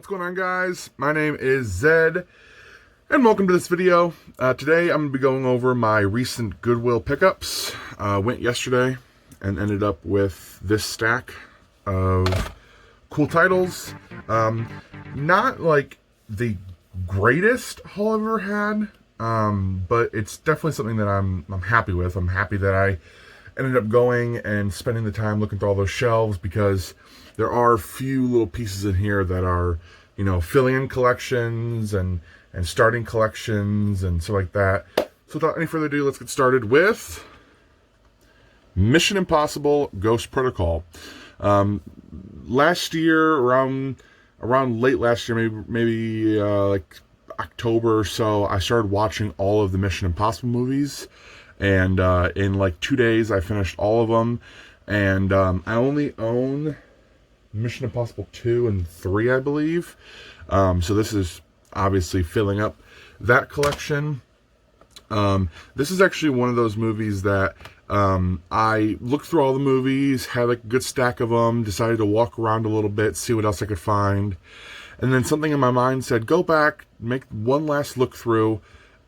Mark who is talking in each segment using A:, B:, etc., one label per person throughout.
A: What's going on, guys? My name is Zed, and welcome to this video. Today I'm going to be going over my recent Goodwill pickups. Went yesterday and ended up with this stack of cool titles. Not like the greatest haul I've ever had, but it's definitely something that I'm happy with. I'm happy that I ended up going and spending the time looking through all those shelves, because there are a few little pieces in here that are, you know, filling in collections and starting collections and stuff like that. So without any further ado, let's get started with Mission Impossible Ghost Protocol. Last year, around late last year, maybe like October or so, I started watching all of the Mission Impossible movies, and in like 2 days I finished all of them. And I only own Mission Impossible 2 and 3, I believe. So this is obviously filling up that collection. This is actually one of those movies that I looked through all the movies, had like a good stack of them, decided to walk around a little bit, see what else I could find. And then something in my mind said, go back, make one last look through,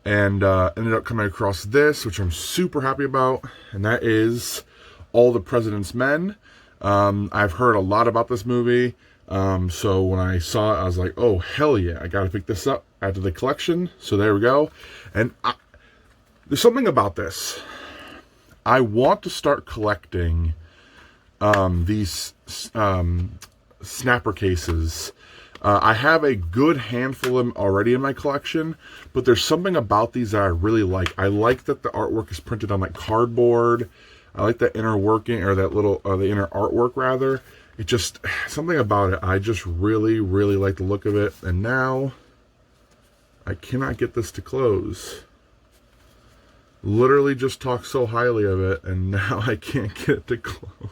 A: and ended up coming across this, which I'm super happy about, and that is All the President's Men. I've heard a lot about this movie, so when I saw it, I was like, oh, hell yeah, I gotta pick this up, add to the collection. So there we go. And there's something about this. I want to start collecting these snapper cases. I have a good handful of them already in my collection, but there's something about these that I really like. I like that the artwork is printed on like cardboard. I like that inner working, or that little, the inner artwork rather. It just, something about it, I just really, really like the look of it. And now, I cannot get this to close. Literally just talked so highly of it, and now I can't get it to close.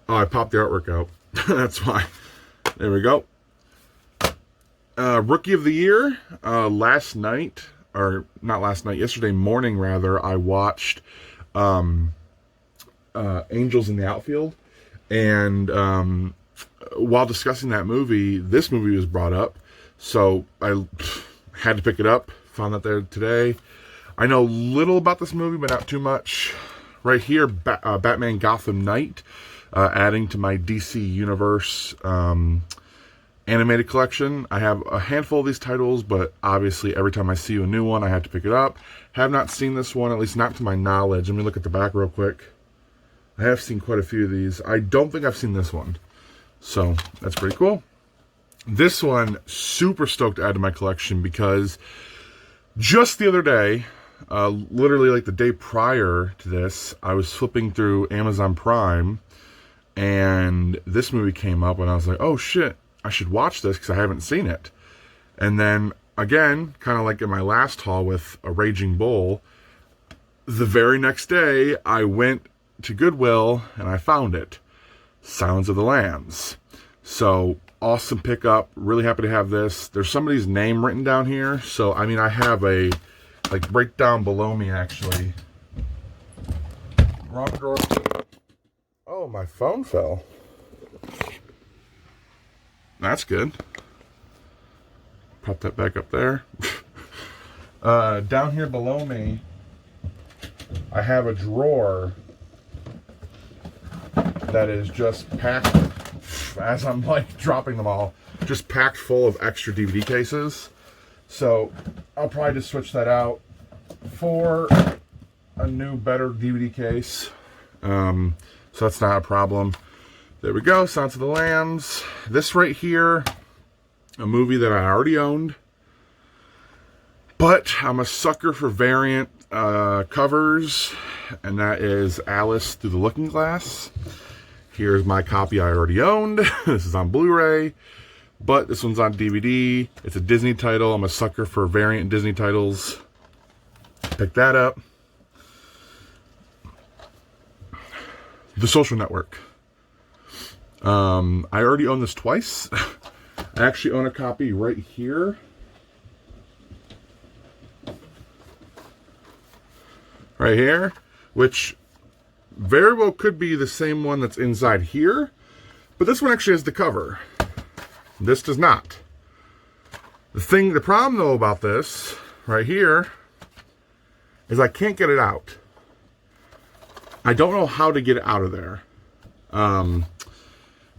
A: Oh, I popped the artwork out. That's why. There we go. Rookie of the Year. Last night, or not last night, yesterday morning rather, I watched Angels in the Outfield, and while discussing that movie, this movie was brought up, so I had to pick it up. Found that there today. I know little about this movie, but not too much. Right here, Batman Gotham Knight, adding to my DC Universe animated collection. I have a handful of these titles, but obviously every time I see a new one, I have to pick it up. Have not seen this one, at least not to my knowledge. Let me look at the back real quick. I have seen quite a few of these. I don't think I've seen this one, so that's pretty cool. This one, super stoked to add to my collection, because just the other day, literally like the day prior to this, I was flipping through Amazon Prime, and this movie came up, and I was like, oh shit, I should watch this because I haven't seen it. And then again, kind of like in my last haul with A Raging Bull, the very next day I went to Goodwill and I found it. Silence of the Lambs. So awesome pickup. Really happy to have this. There's somebody's name written down here. So I mean, I have a like right down below me actually. Wrong drawer. Oh, my phone fell. That's good. Pop that back up there. Down here below me, I have a drawer that is just packed, as I'm like dropping them all, just packed full of extra DVD cases. So I'll probably just switch that out for a new, better DVD case. So that's not a problem. There we go, Silence of the Lambs. This right here, a movie that I already owned, but I'm a sucker for variant covers, and that is Alice Through the Looking Glass. Here's my copy I already owned. This is on Blu-ray, but this one's on DVD. It's a Disney title. I'm a sucker for variant Disney titles. Pick that up. The Social Network. I already own this twice. I actually own a copy right here. Right here, which very well could be the same one that's inside here, but this one actually has the cover. This does not. The problem though about this right here is I can't get it out. I don't know how to get it out of there.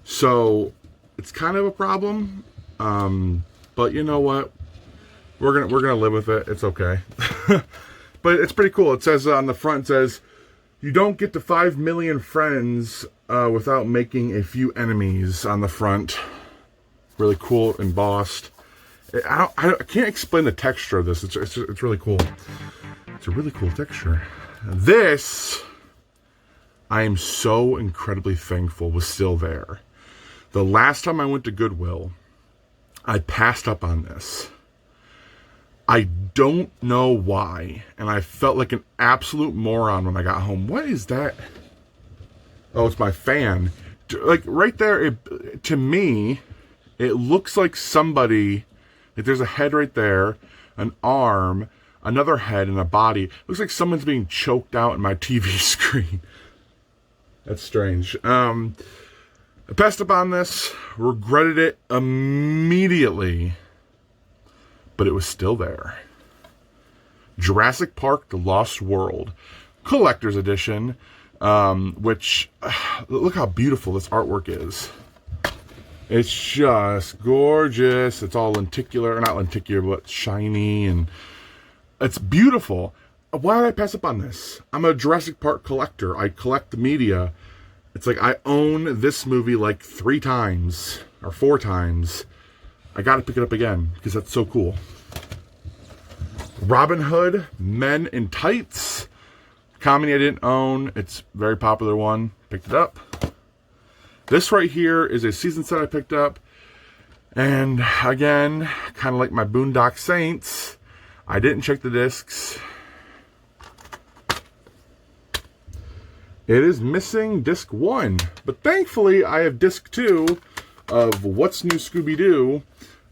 A: So it's kind of a problem. But you know what? We're gonna live with it. It's okay. But it's pretty cool. It says on the front, it says, "You don't get to 5 million friends without making a few enemies," on the front. Really cool, embossed. I can't explain the texture of this. It's really cool. It's a really cool texture. This, I am so incredibly thankful was still there. The last time I went to Goodwill, I passed up on this. I don't know why, and I felt like an absolute moron when I got home. What is that? Oh, it's my fan. Like right there, to me, it looks like somebody, like there's a head right there, an arm, another head, and a body. It looks like someone's being choked out in my TV screen. That's strange. I passed up on this, regretted it immediately, but it was still there. Jurassic Park: The Lost World, Collector's Edition, which, look how beautiful this artwork is. It's just gorgeous. It's all lenticular, not lenticular, but shiny, and it's beautiful. Why did I pass up on this? I'm a Jurassic Park collector. I collect the media. It's like I own this movie like 3 times or 4 times. I gotta pick it up again because that's so cool. Robin Hood, Men in Tights. Comedy I didn't own. It's a very popular one. Picked it up. This right here is a season set I picked up. And again, kind of like my Boondock Saints, I didn't check the discs. It is missing disc 1. But thankfully, I have disc 2 of What's New ScoobyDoo,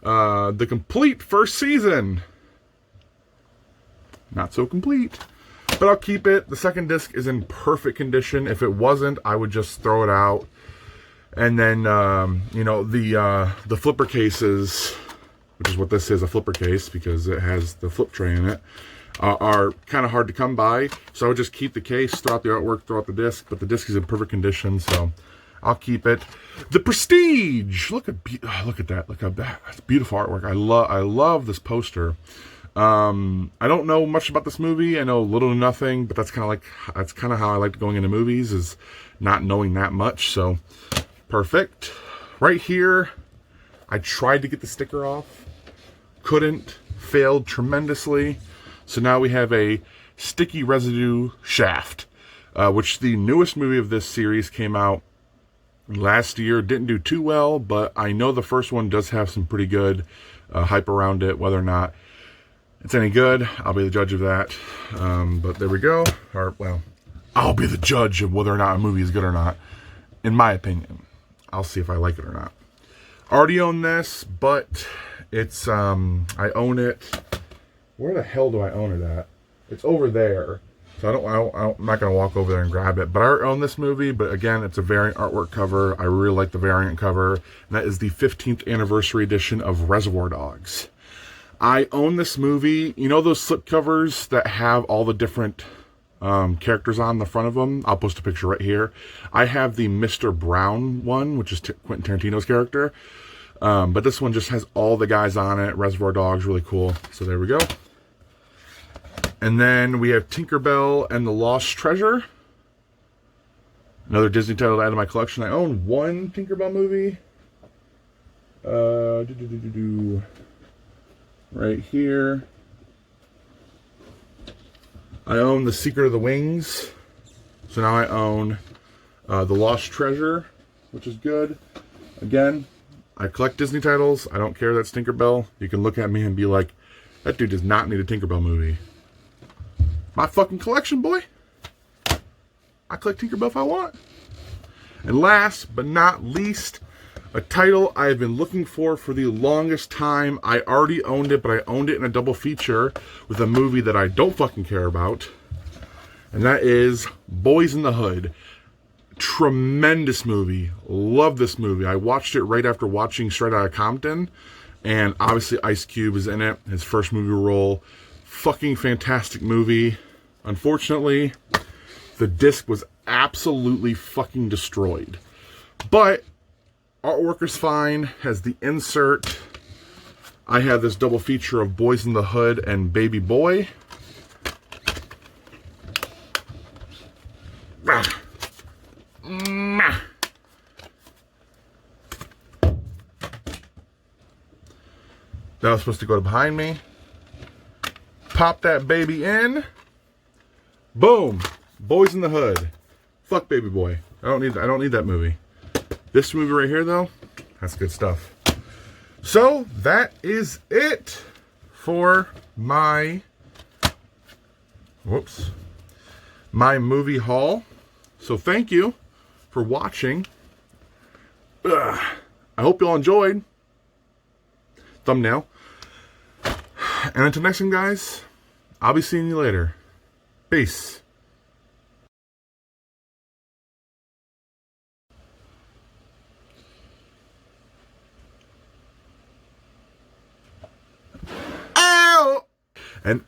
A: the complete first season. Not so complete, but I'll keep it. The second disc is in perfect condition. If it wasn't, I would just throw it out. And then, you know, the flipper cases, which is what this is, a flipper case, because it has the flip tray in it, are kind of hard to come by. So I would just keep the case, throw out the artwork, throw out the disc, but the disc is in perfect condition, so I'll keep it. The Prestige! Look at that. Look at that. That's beautiful artwork. I love this poster. I don't know much about this movie. I know little to nothing, but that's kind of how I like going into movies, is not knowing that much. So perfect. Right here, I tried to get the sticker off, couldn't, failed tremendously. So now we have a sticky residue shaft, which the newest movie of this series came out last year. Didn't do too well, but I know the first one does have some pretty good hype around it. Whether or not it's any good, I'll be the judge of that. But there we go. Or, well, I'll be the judge of whether or not a movie is good or not, in my opinion. I'll see if I like it or not. Already own this, but it's, I own it. Where the hell do I own it at? It's over there. So I'm not going to walk over there and grab it. But I own this movie, but again, it's a variant artwork cover. I really like the variant cover. And that is the 15th anniversary edition of Reservoir Dogs. I own this movie. You know those slipcovers that have all the different characters on the front of them? I'll post a picture right here. I have the Mr. Brown one, which is Quentin Tarantino's character. But this one just has all the guys on it. Reservoir Dogs, really cool. So there we go. And then we have Tinkerbell and the Lost Treasure. Another Disney title to add to my collection. I own one Tinkerbell movie. Right here. I own The Secret of the Wings. So now I own The Lost Treasure, which is good. Again, I collect Disney titles. I don't care that's Tinkerbell. You can look at me and be like, that dude does not need a Tinkerbell movie. My fucking collection, boy. I collect Tinkerbell if I want. And last but not least, a title I have been looking for the longest time. I already owned it, but I owned it in a double feature with a movie that I don't fucking care about. And that is Boys in the Hood. Tremendous movie. Love this movie. I watched it right after watching Straight Outta Compton. And obviously Ice Cube is in it. His first movie role. Fucking fantastic movie. Unfortunately, the disc was absolutely fucking destroyed. But artwork is fine. Has the insert. I have this double feature of Boys in the Hood and Baby Boy. That was supposed to go behind me. Pop that baby in. Boom. Boys in the Hood. Fuck Baby Boy. I don't need that movie. This movie right here though, that's good stuff. So that is it for my movie haul. So thank you for watching. I hope you all enjoyed. Thumbnail. And until next time, guys, I'll be seeing you later. Peace. Ow! And